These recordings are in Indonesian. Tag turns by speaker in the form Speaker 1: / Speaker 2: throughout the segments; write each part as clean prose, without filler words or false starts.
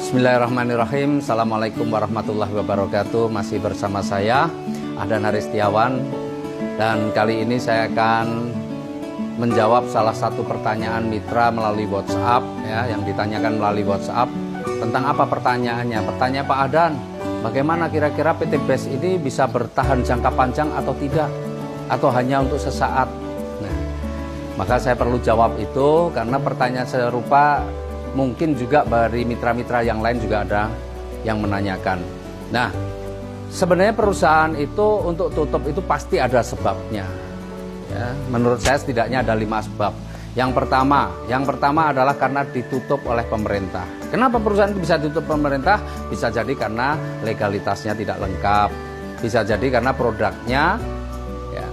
Speaker 1: Bismillahirrahmanirrahim. Assalamualaikum warahmatullahi wabarakatuh. Masih bersama saya Ahdan Haristiawan, dan kali ini saya akan menjawab salah satu pertanyaan mitra melalui WhatsApp ya, yang ditanyakan melalui WhatsApp. Tentang apa pertanyaannya? Pertanyaan Pak Ahdan, bagaimana kira-kira PT BES ini bisa bertahan jangka panjang atau tidak, atau hanya untuk sesaat? Nah, maka saya perlu jawab itu karena pertanyaan serupa mungkin juga dari mitra-mitra yang lain juga ada yang menanyakan. Nah, sebenarnya perusahaan itu untuk tutup itu pasti ada sebabnya. Ya, menurut saya setidaknya ada 5 sebab. Yang pertama adalah karena ditutup oleh pemerintah. Kenapa perusahaan itu bisa ditutup pemerintah? Bisa jadi karena legalitasnya tidak lengkap. Bisa jadi karena produknya ya,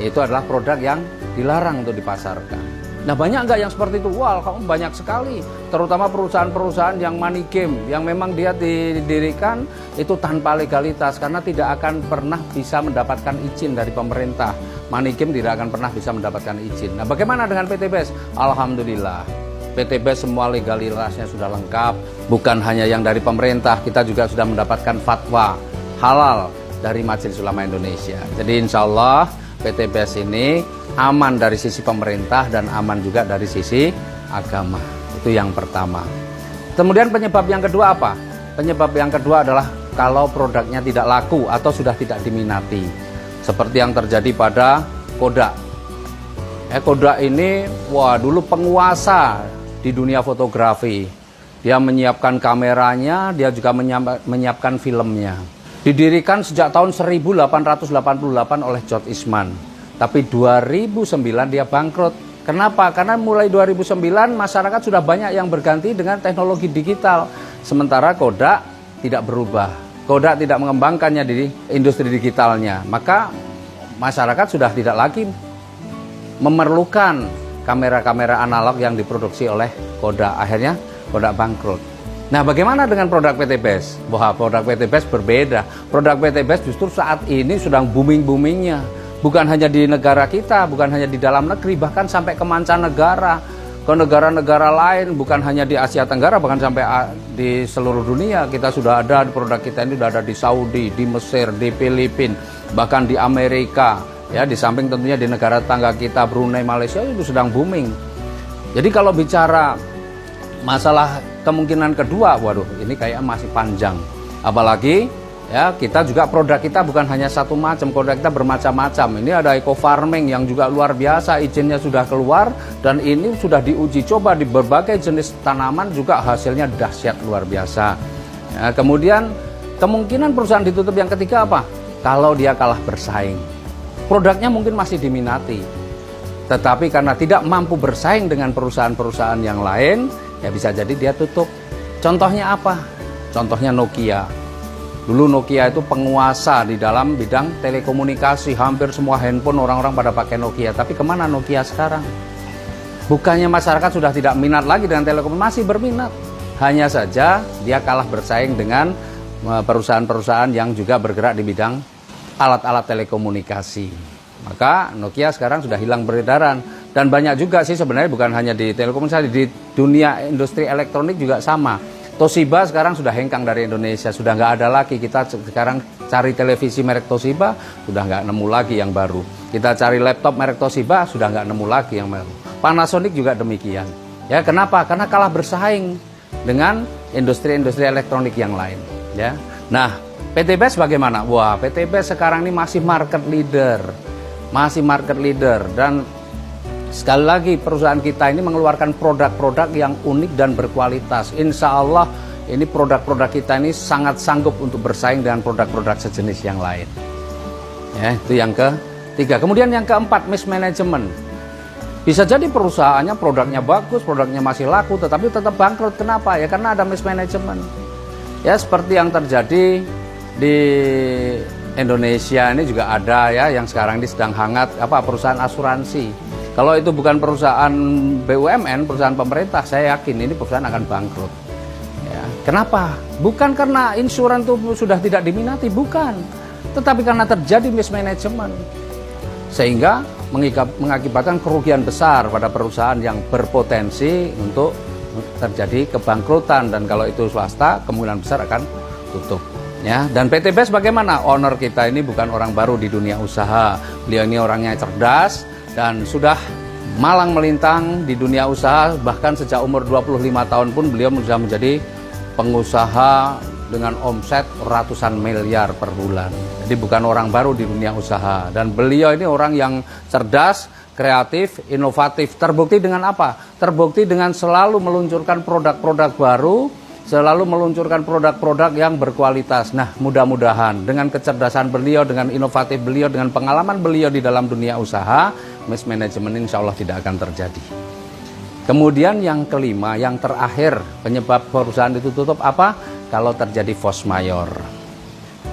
Speaker 1: itu adalah produk yang dilarang untuk dipasarkan. Nah, banyak nggak yang seperti itu? Wah, kamu banyak sekali. Terutama perusahaan-perusahaan yang money game, yang memang dia didirikan itu tanpa legalitas, karena tidak akan pernah bisa mendapatkan izin dari pemerintah. Money game tidak akan pernah bisa mendapatkan izin. Nah, bagaimana dengan PT BES? Alhamdulillah, PT BES semua legalitasnya sudah lengkap. Bukan hanya yang dari pemerintah, kita juga sudah mendapatkan fatwa halal dari Majelis Ulama Indonesia. Jadi insya Allah PT BES ini aman dari sisi pemerintah dan aman juga dari sisi agama. Itu yang pertama. Kemudian penyebab yang kedua apa? Penyebab yang kedua adalah kalau produknya tidak laku atau sudah tidak diminati. Seperti yang terjadi pada Kodak. Kodak ini dulu penguasa di dunia fotografi. Dia menyiapkan kameranya, dia juga menyiapkan filmnya. Didirikan sejak tahun 1888 oleh George Eastman. Tapi 2009 dia bangkrut. Kenapa? Karena mulai 2009 masyarakat sudah banyak yang berganti dengan teknologi digital. Sementara Kodak tidak berubah. Kodak tidak mengembangkannya di industri digitalnya. Maka masyarakat sudah tidak lagi memerlukan kamera-kamera analog yang diproduksi oleh Kodak. Akhirnya Kodak bangkrut. Nah, bagaimana dengan produk PT BES? Wah, produk PT BES berbeda. Produk PT BES justru saat ini sedang booming-boomingnya. Bukan hanya di negara kita, bukan hanya di dalam negeri, bahkan sampai ke mancanegara, ke negara-negara lain, bukan hanya di Asia Tenggara, bahkan sampai di seluruh dunia. Kita sudah ada, produk kita ini sudah ada di Saudi, di Mesir, di Filipina, bahkan di Amerika, ya, di samping tentunya di negara tetangga kita, Brunei, Malaysia itu sedang booming. Jadi kalau bicara masalah kemungkinan kedua, waduh, ini kayak masih panjang. Apalagi ya, kita juga produk kita bukan hanya satu macam, produk kita bermacam-macam. Ini ada eco farming yang juga luar biasa, izinnya sudah keluar dan ini sudah diuji coba di berbagai jenis tanaman, juga hasilnya dahsyat luar biasa. Ya, kemudian kemungkinan perusahaan ditutup yang ketiga apa? Kalau dia kalah bersaing. Produknya mungkin masih diminati, tetapi karena tidak mampu bersaing dengan perusahaan-perusahaan yang lain, ya bisa jadi dia tutup. Contohnya apa? Contohnya Nokia. Dulu Nokia itu penguasa di dalam bidang telekomunikasi. Hampir semua handphone orang-orang pada pakai Nokia. Tapi kemana Nokia sekarang? Bukannya masyarakat sudah tidak minat lagi dengan telekomunikasi, masih berminat. Hanya saja dia kalah bersaing dengan perusahaan-perusahaan yang juga bergerak di bidang alat-alat telekomunikasi. Maka Nokia sekarang sudah hilang beredaran. Dan banyak juga sih sebenarnya, bukan hanya di telekomunikasi, di dunia industri elektronik juga sama. Toshiba sekarang sudah hengkang dari Indonesia, sudah nggak ada lagi. Kita sekarang cari televisi merek Toshiba, sudah nggak nemu lagi yang baru. Kita cari laptop merek Toshiba, sudah nggak nemu lagi yang baru. Panasonic juga demikian. Ya, kenapa? Karena kalah bersaing dengan industri-industri elektronik yang lain. Ya, nah PT BES bagaimana? Wah, PT BES sekarang ini masih market leader, dan sekali lagi perusahaan kita ini mengeluarkan produk-produk yang unik dan berkualitas. Insya Allah ini produk-produk kita ini sangat sanggup untuk bersaing dengan produk-produk sejenis yang lain. Ya, itu yang ketiga. Kemudian yang keempat, mismanagement. Bisa jadi perusahaannya produknya bagus, produknya masih laku, tetapi tetap bangkrut. Kenapa? Ya karena ada mismanagement. Ya, seperti yang terjadi di Indonesia ini juga ada ya, yang sekarang ini sedang hangat, perusahaan asuransi. Kalau itu bukan perusahaan BUMN, perusahaan pemerintah, saya yakin ini perusahaan akan bangkrut. Ya. Kenapa? Bukan karena insuran itu sudah tidak diminati, bukan. Tetapi karena terjadi mismanagement. Sehingga mengakibatkan kerugian besar pada perusahaan yang berpotensi untuk terjadi kebangkrutan, dan kalau itu swasta kemungkinan besar akan tutup. Ya, dan PT BES bagaimana? Owner kita ini bukan orang baru di dunia usaha. Beliau ini orangnya cerdas dan sudah malang melintang di dunia usaha, bahkan sejak umur 25 tahun pun beliau sudah menjadi pengusaha dengan omset ratusan miliar per bulan. Jadi bukan orang baru di dunia usaha, dan beliau ini orang yang cerdas, kreatif, inovatif. Terbukti dengan apa? Terbukti dengan selalu meluncurkan produk-produk baru, selalu meluncurkan produk-produk yang berkualitas. Nah, mudah-mudahan dengan kecerdasan beliau, dengan inovatif beliau, dengan pengalaman beliau di dalam dunia usaha, mismanagement insya Allah tidak akan terjadi. Kemudian yang kelima, yang terakhir, penyebab perusahaan itu tutup apa? Kalau terjadi force majeure.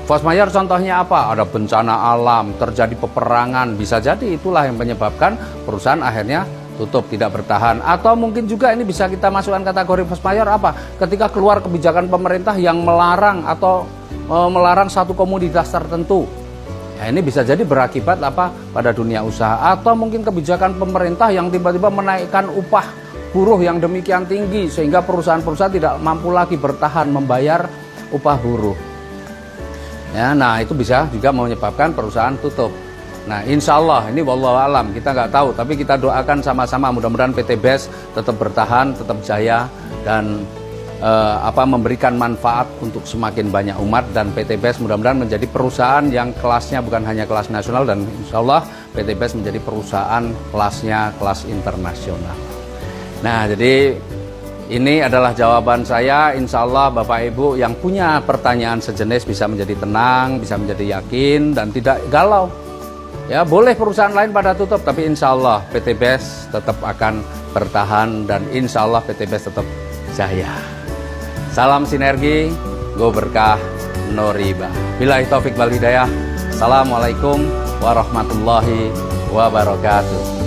Speaker 1: Force majeure contohnya apa? Ada bencana alam, terjadi peperangan, bisa jadi itulah yang menyebabkan perusahaan akhirnya tutup, tidak bertahan. Atau mungkin juga ini bisa kita masukkan kategori force majeure apa? Ketika keluar kebijakan pemerintah yang melarang atau melarang satu komoditas tertentu. Ya, ini bisa jadi berakibat apa pada dunia usaha. Atau mungkin kebijakan pemerintah yang tiba-tiba menaikkan upah buruh yang demikian tinggi sehingga perusahaan-perusahaan tidak mampu lagi bertahan membayar upah buruh. Ya, nah itu bisa juga menyebabkan perusahaan tutup. Nah, insya Allah ini wallahu alam, kita nggak tahu, tapi kita doakan sama-sama mudah-mudahan PT BES tetap bertahan, tetap jaya, dan memberikan manfaat untuk semakin banyak umat, dan PT BES mudah-mudahan menjadi perusahaan yang kelasnya bukan hanya kelas nasional, dan insya Allah PT BES menjadi perusahaan kelasnya kelas internasional. Nah, jadi ini adalah jawaban saya. Insya Allah Bapak Ibu yang punya pertanyaan sejenis bisa menjadi tenang, bisa menjadi yakin, dan tidak galau. Ya, boleh perusahaan lain pada tutup, tapi insya Allah PT BES tetap akan bertahan, dan insya Allah PT BES tetap jaya. Salam sinergi, go berkah, no riba. Billahi taufik wal hidayah. Assalamualaikum warahmatullahi wabarakatuh.